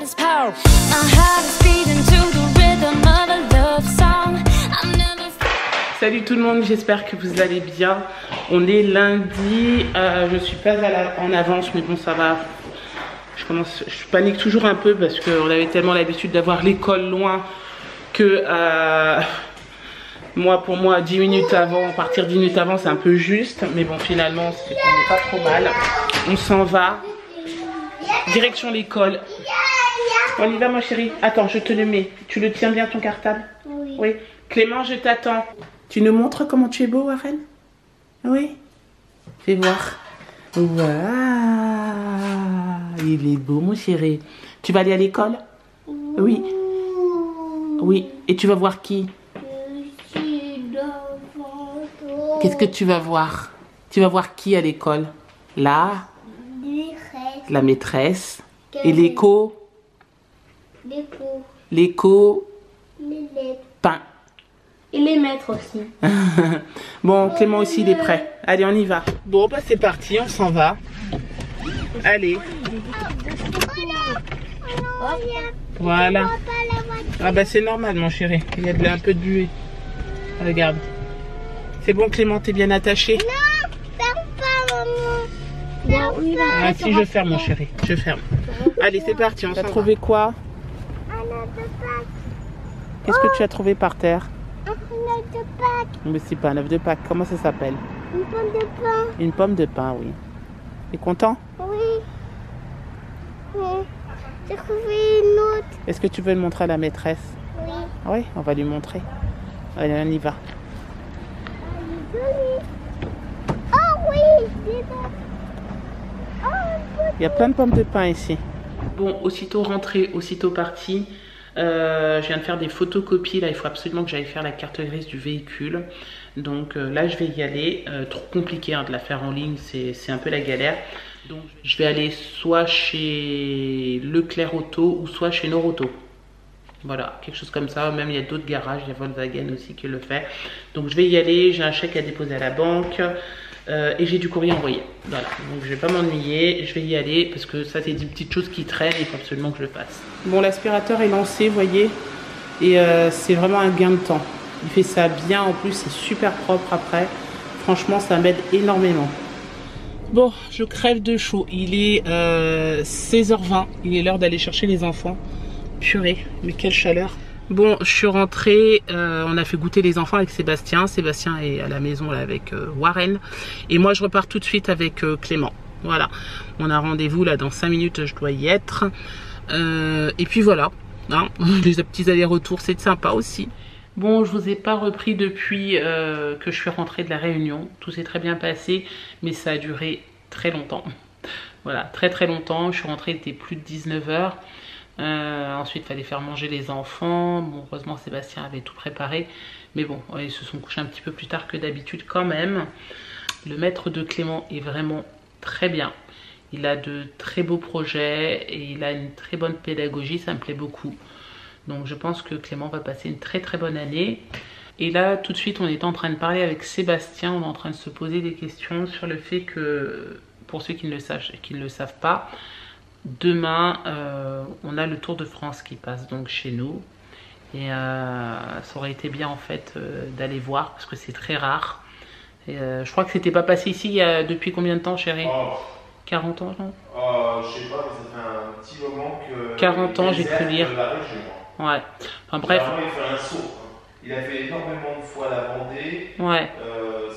this power. My heart is beating to the rhythm of a love song. I'm never. Salut tout le monde, j'espère que vous allez bien. On est lundi, je suis pas en avance, mais bon ça va. Je panique toujours un peu parce qu'on avait tellement l'habitude d'avoir l'école loin que pour moi 10 minutes avant, partir 10 minutes avant c'est un peu juste. Mais bon finalement on n'est pas trop mal. On s'en va. Direction l'école. On y va ma chérie. Attends, je te le mets. Tu le tiens bien ton cartable? Oui. Oui. Clément, je t'attends. Tu nous montres comment tu es beau, Warren? Oui. Fais voir. Waouh. Il est beau, mon chéri. Tu vas aller à l'école? Oui. Oui. Et tu vas voir qui? Qu'est-ce que tu vas voir? Tu vas voir qui à l'école? Là. La maîtresse. Et l'écho? L'écho. Pain. Et les maîtres aussi. Bon, Clément aussi il est prêt. Allez, on y va. Bon, bah c'est parti, on s'en va. Allez. Voilà. Ah bah c'est normal mon chéri. Il y a un peu de buée. Regarde. C'est bon Clément, t'es bien attaché? Non, ferme pas maman. Ah si, je ferme mon chéri. Je ferme. Allez, c'est parti, on s'en va. T'as trouvé quoi? Qu'est-ce que tu as trouvé par terre? Un œuf de Pâques. Mais c'est pas un œuf de Pâques, comment ça s'appelle? Une pomme de pain. Une pomme de pain, oui. T'es content? Oui. J'ai trouvé une autre. Est-ce que tu veux le montrer à la maîtresse? Oui. Oui, on va lui montrer. Allez, on y va. Oh oui. Il y a plein de pommes de pain ici. Bon, aussitôt rentré, aussitôt parti. Je viens de faire des photocopies. Là, il faut absolument que j'aille faire la carte grise du véhicule. Donc là, je vais y aller. Trop compliqué hein, de la faire en ligne. C'est un peu la galère. Donc, je vais aller soit chez Leclerc Auto ou soit chez Noroto. Voilà, quelque chose comme ça. Même, il y a d'autres garages. Il y a Volkswagen aussi qui le fait. Donc, je vais y aller. J'ai un chèque à déposer à la banque. Et j'ai du courrier envoyé. Voilà, donc je vais pas m'ennuyer, je vais y aller parce que ça c'est des petites choses qui traînent et il faut absolument que je le fasse. Bon, l'aspirateur est lancé, vous voyez, et c'est vraiment un gain de temps. Il fait ça bien, en plus c'est super propre après. Franchement, ça m'aide énormément. Bon, je crève de chaud. Il est 16h20, il est l'heure d'aller chercher les enfants. Purée, mais quelle chaleur. Bon, je suis rentrée, on a fait goûter les enfants avec Sébastien. Sébastien est à la maison là, avec Warren. Et moi, je repars tout de suite avec Clément. Voilà, on a rendez-vous là dans 5 minutes, je dois y être. Et puis voilà, hein, les petits allers-retours, c'est sympa aussi. Bon, je vous ai pas repris depuis que je suis rentrée de la Réunion. Tout s'est très bien passé, mais ça a duré très longtemps. Voilà, très très longtemps. Je suis rentrée, il était plus de 19h. Ensuite, il fallait faire manger les enfants. Bon, heureusement, Sébastien avait tout préparé. Mais bon, ils se sont couchés un petit peu plus tard que d'habitude quand même. Le maître de Clément est vraiment très bien. Il a de très beaux projets et il a une très bonne pédagogie. Ça me plaît beaucoup. Donc, je pense que Clément va passer une très très bonne année. Et là, tout de suite, on est en train de parler avec Sébastien. On est en train de se poser des questions sur le fait que, pour ceux qui ne le savent pas, demain, on a le Tour de France qui passe donc chez nous. Et ça aurait été bien en fait d'aller voir parce que c'est très rare. Et, je crois que c'était pas passé ici depuis combien de temps, chérie? 40 ans, non? Je sais pas, mais ça fait un petit moment que... 40 ans, j'ai cru lire. Ouais. Enfin bref. Il fait un saut. Il a fait énormément de fois la Vendée. Ouais.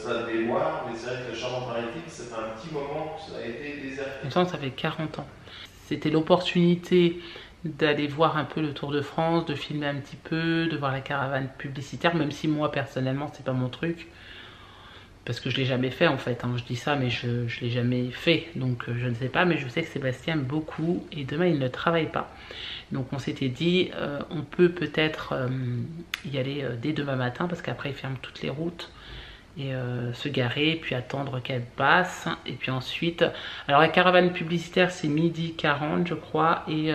Ça a des lois, mais c'est vrai que la Charente-Maritime, ça fait un petit moment que ça a été déserté. Il me semble que ça fait 40 ans. C'était l'opportunité d'aller voir un peu le Tour de France, de filmer un petit peu, de voir la caravane publicitaire, même si moi personnellement c'est pas mon truc, parce que je l'ai jamais fait en fait, hein. Je dis ça mais je l'ai jamais fait, donc je ne sais pas, mais je sais que Sébastien aime beaucoup et demain il ne travaille pas. Donc on s'était dit on peut peut-être y aller dès demain matin, parce qu'après il ferme toutes les routes. Et se garer, puis attendre qu'elle passe. Et puis ensuite, alors la caravane publicitaire c'est 12h40 je crois. Et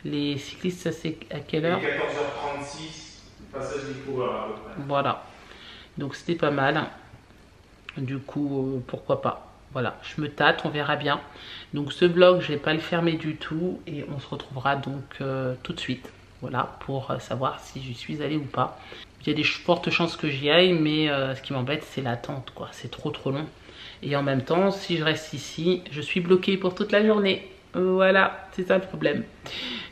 les cyclistes, ça c'est à quelle heure? 14h36, passage des coureurs à peu près. Voilà, donc c'était pas mal. Du coup, pourquoi pas. Voilà, je me tâte, on verra bien. Donc ce vlog, je vais pas le fermer du tout et on se retrouvera donc tout de suite. Voilà, pour savoir si j'y suis allée ou pas. Il y a des fortes chances que j'y aille, mais ce qui m'embête, c'est l'attente, quoi. C'est trop long. Et en même temps, si je reste ici, je suis bloquée pour toute la journée. Voilà, c'est ça le problème.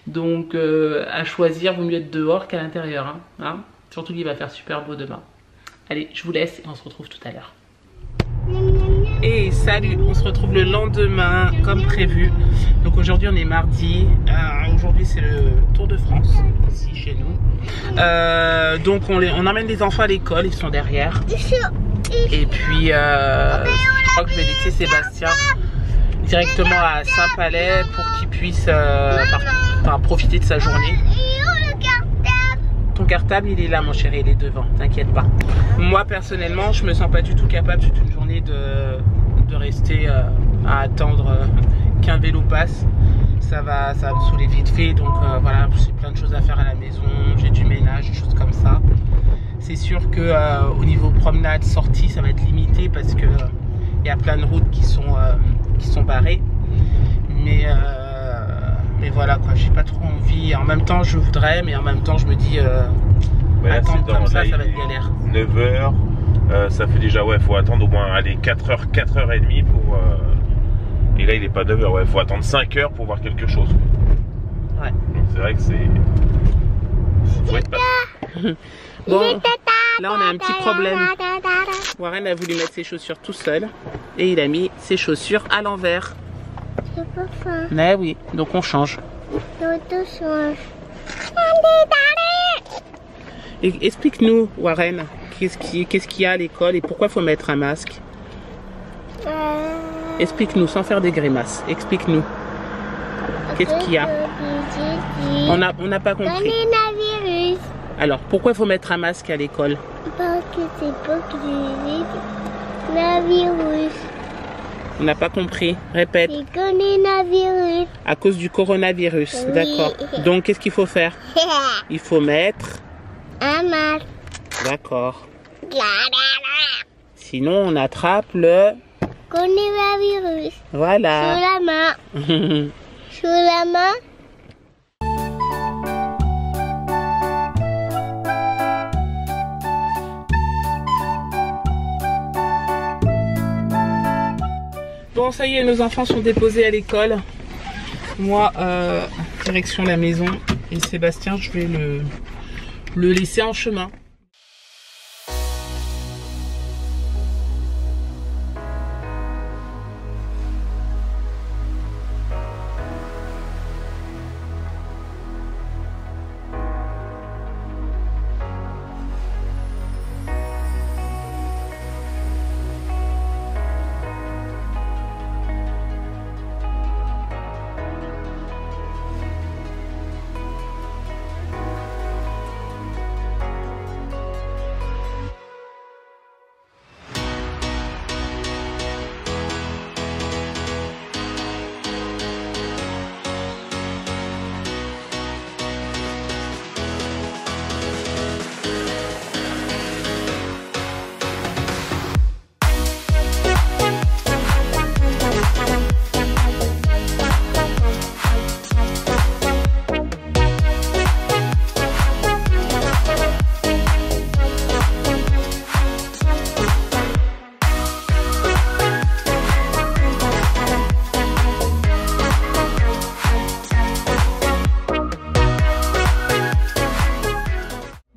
Donc, à choisir, vaut mieux être dehors qu'à l'intérieur. Hein. Surtout qu'il va faire super beau demain. Allez, je vous laisse et on se retrouve tout à l'heure. Et salut, on se retrouve le lendemain comme prévu. Donc aujourd'hui on est mardi. Aujourd'hui c'est le Tour de France ici chez nous. Donc on emmène les enfants à l'école, ils sont derrière. Et puis je crois que je vais laisser Sébastien directement à Saint-Palais pour qu'il puisse profiter de sa journée. Ton cartable il est là mon chéri, il est devant, t'inquiète pas. Moi personnellement je me sens pas du tout capable toute une journée de rester à attendre qu'un vélo passe. Ça va me saouler vite fait, donc voilà, j'ai plein de choses à faire à la maison, j'ai du ménage, des choses comme ça. C'est sûr que au niveau promenade, sortie, ça va être limité parce que il y a plein de routes qui sont barrées. Mais voilà quoi, j'ai pas trop envie. En même temps je voudrais, mais en même temps je me dis attendre comme ça va être galère. 9h, ça fait déjà, ouais, faut attendre au moins aller 4h, 4h30 pour... Et là il est pas 9h, ouais, faut attendre 5h pour voir quelque chose. Ouais. Donc c'est vrai que c'est... Faut être patient. Bon, là on a un petit problème. Warren a voulu mettre ses chaussures tout seul et il a mis ses chaussures à l'envers. J'ai pas faim. Mais oui, donc on change. L'auto change. Et explique-nous, Warren, qu'est-ce qu'il y a à l'école et pourquoi il faut mettre un masque. Explique-nous, sans faire des grimaces. Explique-nous. Qu'est-ce qu'il y a? On n'a pas compris. Coronavirus. Alors, pourquoi il faut mettre un masque à l'école? Parce que c'est pas que le virus. On n'a pas compris. Répète. C'est coronavirus. À cause du coronavirus. Oui. D'accord. Donc, qu'est-ce qu'il faut faire? Il faut mettre... Un masque. D'accord. Sinon, on attrape le... Coronavirus. Sur Voilà. la main. Sur la main. Bon, ça y est, nos enfants sont déposés à l'école. Moi, direction la maison. Et Sébastien, je vais le laisser en chemin.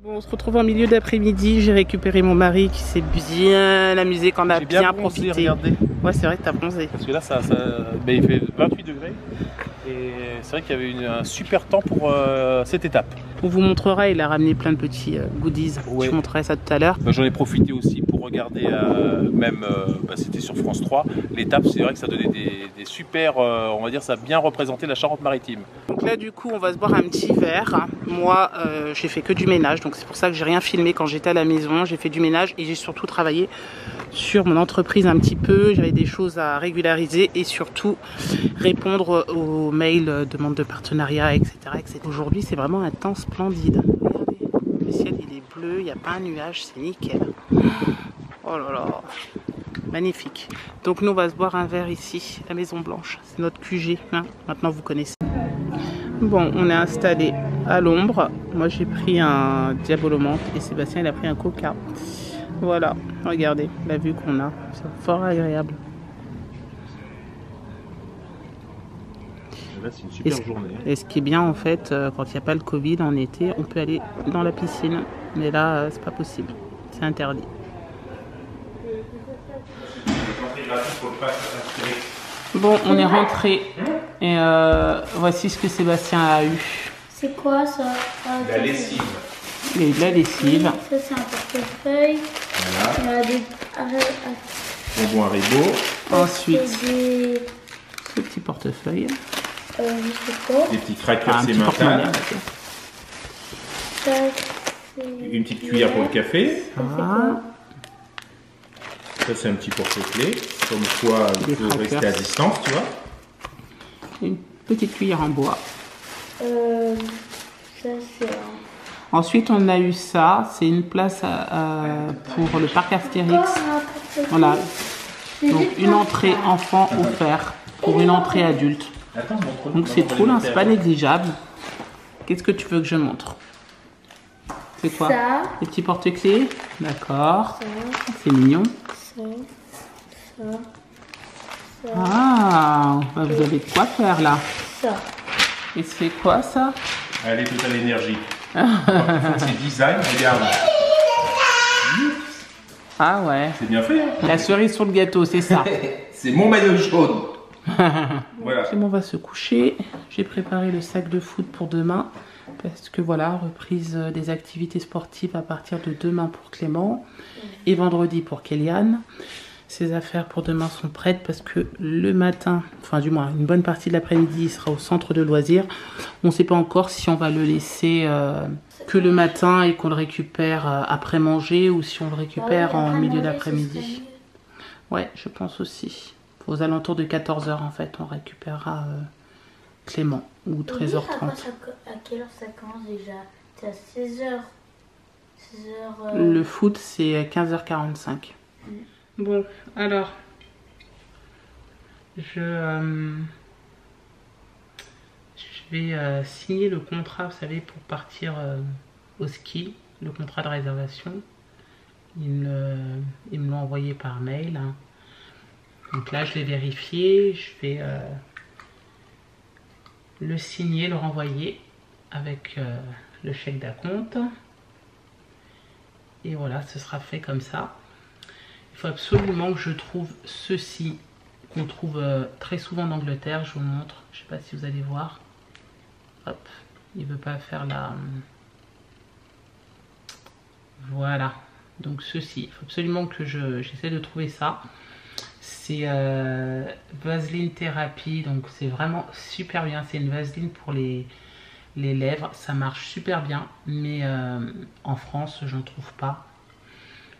On se retrouve en milieu d'après-midi, j'ai récupéré mon mari qui s'est bien amusé, qu'on a bien profité. Regardez. Ouais, c'est vrai que t'as bronzé. Parce que là il fait 28 degrés et c'est vrai qu'il y avait un super temps pour cette étape. On vous montrera, il a ramené plein de petits goodies. Ouais. Je vous montrerai ça tout à l'heure. J'en ai profité aussi pour regarder, c'était sur France 3, l'étape. C'est vrai que ça donnait des super, on va dire, ça a bien représenté la Charente-Maritime. Donc là du coup on va se boire un petit verre. Moi j'ai fait que du ménage, donc c'est pour ça que j'ai rien filmé quand j'étais à la maison. J'ai fait du ménage et j'ai surtout travaillé sur mon entreprise un petit peu. J'avais des choses à régulariser et surtout répondre aux mails, demandes de partenariat, etc. etc. Aujourd'hui c'est vraiment un temps splendide. Regardez, le ciel il est bleu, il n'y a pas un nuage, c'est nickel. Oh là là. magnifique. Donc nous on va se boire un verre ici, à Maison Blanche. C'est notre QG, hein. Maintenant vous connaissez. Bon, on est installé à l'ombre. Moi j'ai pris un Diabolomante et Sébastien il a pris un Coca. Voilà, regardez la vue qu'on a, c'est fort agréable. Là, c'est une super journée. Et ce qui est bien en fait, quand il n'y a pas le Covid en été, on peut aller dans la piscine. Mais là, c'est pas possible, c'est interdit. Bon, on est rentré et voici ce que Sébastien a eu. C'est quoi ça? La lessive. Il a eu de la lessive. Ça c'est un portefeuille. Voilà. Il y a des... Bonbon Haribo. Ensuite, des... ce petit portefeuille. je sais pas. Des petits crackers Un petit porte-monnaie, on va dire. Ça, c'est... Une petite cuillère pour le café. Ah, Ça, c'est un petit porte-clés. Comme quoi, il Des faut crackers. rester à distance, tu vois. une petite cuillère en bois. ça c'est un... Ensuite, on a eu ça. C'est une place pour le parc Astérix. Voilà. Donc, une entrée enfant offerte pour une entrée adulte. Attends, montre-nous. Donc, c'est cool, hein, c'est pas négligeable. Qu'est-ce que tu veux que je montre? C'est quoi? Ça. Les petits porte-clés? D'accord. Ça, C'est mignon. ça, Ah, bah, vous avez de quoi faire là. ça. Et c'est quoi ça? Allez, Total Énergie. C'est design, regarde. Ah ouais. C'est bien fait, hein. La cerise sur le gâteau, c'est ça. C'est mon maillot jaune. Voilà. C'est bon, on va se coucher. J'ai préparé le sac de foot pour demain. Parce que voilà, reprise des activités sportives à partir de demain pour Clément. Et vendredi pour Kéliane. Ses affaires pour demain sont prêtes parce que le matin, enfin du moins une bonne partie de l'après-midi, il sera au centre de loisirs. On ne sait pas encore si on va le laisser que le matin et qu'on le récupère après manger ou si on le récupère en milieu d'après-midi. Ouais, je pense aussi. Aux alentours de 14 h en fait, on récupérera Clément ou 13 h 30. À quelle heure ça commence déjà? C'est à 16 h. 16 h. Le foot, c'est 15 h 45. Bon, alors, je vais signer le contrat, vous savez, pour partir au ski, le contrat de réservation. Ils me l'ont envoyé par mail. Donc là, je l'ai vérifié, je vais le signer, le renvoyer avec le chèque d'acompte. Et voilà, ce sera fait comme ça. Il faut absolument que je trouve ceci qu'on trouve très souvent en Angleterre. Je vous montre. Je ne sais pas si vous allez voir. Hop, il ne veut pas faire la... Voilà. Donc ceci. Il faut absolument que j'essaie de trouver ça. C'est Vaseline Thérapie. Donc c'est vraiment super bien. C'est une Vaseline pour les lèvres. Ça marche super bien. Mais en France, j'en trouve pas.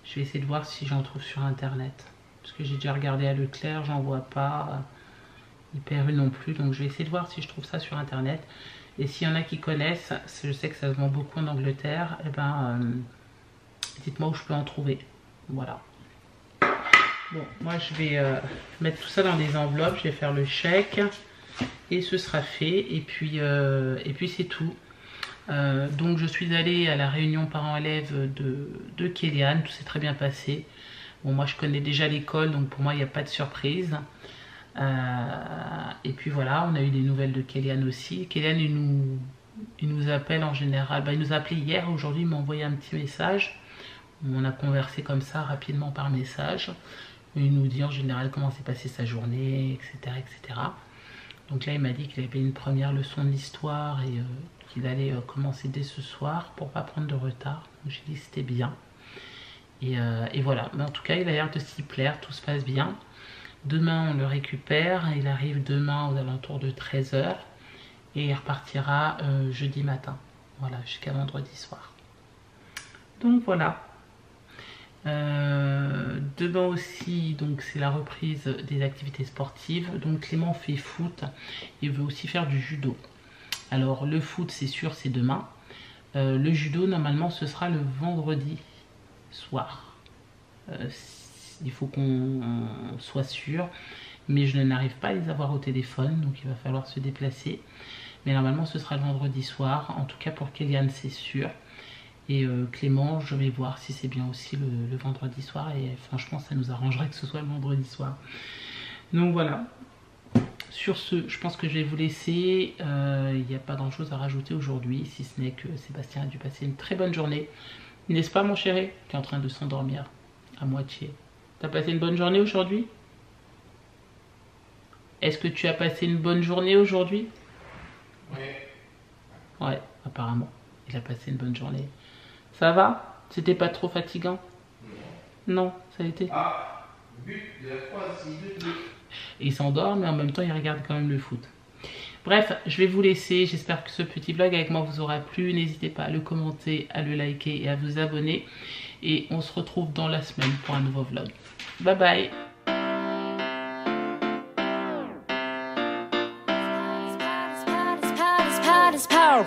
Je vais essayer de voir si j'en trouve sur internet. Parce que j'ai déjà regardé à Leclerc, j'en vois pas. Hyper U non plus. Donc je vais essayer de voir si je trouve ça sur internet. Et s'il y en a qui connaissent, je sais que ça se vend beaucoup en Angleterre, et ben dites-moi où je peux en trouver. Voilà. Bon, moi je vais mettre tout ça dans des enveloppes, je vais faire le chèque. Et ce sera fait. Et puis c'est tout. Donc je suis allée à la réunion parents-élèves de Kéliane, tout s'est très bien passé. Bon, moi je connais déjà l'école, donc pour moi il n'y a pas de surprise. Et puis voilà, on a eu des nouvelles de Kéliane aussi. Kéliane il nous appelle en général, il nous a appelé hier, aujourd'hui il m'a envoyé un petit message. On a conversé comme ça rapidement par message. Il nous dit en général comment s'est passée sa journée, etc. etc. Donc là il m'a dit qu'il avait fait une première leçon d'histoire et qu'il allait commencer dès ce soir pour pas prendre de retard. J'ai dit c'était bien. Et voilà, mais en tout cas il a l'air de s'y plaire, tout se passe bien. Demain on le récupère, il arrive demain aux alentours de 13 h et il repartira jeudi matin, voilà, jusqu'à vendredi soir. Donc voilà. Demain aussi, donc c'est la reprise des activités sportives. Donc Clément fait foot, il veut aussi faire du judo. Alors le foot c'est sûr c'est demain. Le judo normalement ce sera le vendredi soir. il faut qu'on soit sûr. Mais je n'arrive pas à les avoir au téléphone, donc il va falloir se déplacer. Mais normalement, ce sera le vendredi soir. En tout cas, pour Kéliane, c'est sûr. Et Clément, je vais voir si c'est bien aussi le vendredi soir. Et franchement, ça nous arrangerait que ce soit le vendredi soir. Donc voilà. Sur ce, je pense que je vais vous laisser. Il n'y a pas grand chose à rajouter aujourd'hui, si ce n'est que Sébastien a dû passer une très bonne journée. N'est-ce pas, mon chéri? Tu es en train de s'endormir à moitié. Tu as passé une bonne journée aujourd'hui? Est-ce que tu as passé une bonne journée aujourd'hui? Oui. Ouais, apparemment. Il a passé une bonne journée. Ça va? C'était pas trop fatigant? Non, ça a été. Ah, but de la Croatie, de but. Il s'endort, mais en même temps, il regarde quand même le foot. Bref, je vais vous laisser. J'espère que ce petit vlog avec moi vous aura plu. N'hésitez pas à le commenter, à le liker et à vous abonner. Et on se retrouve dans la semaine pour un nouveau vlog. Bye bye! Power.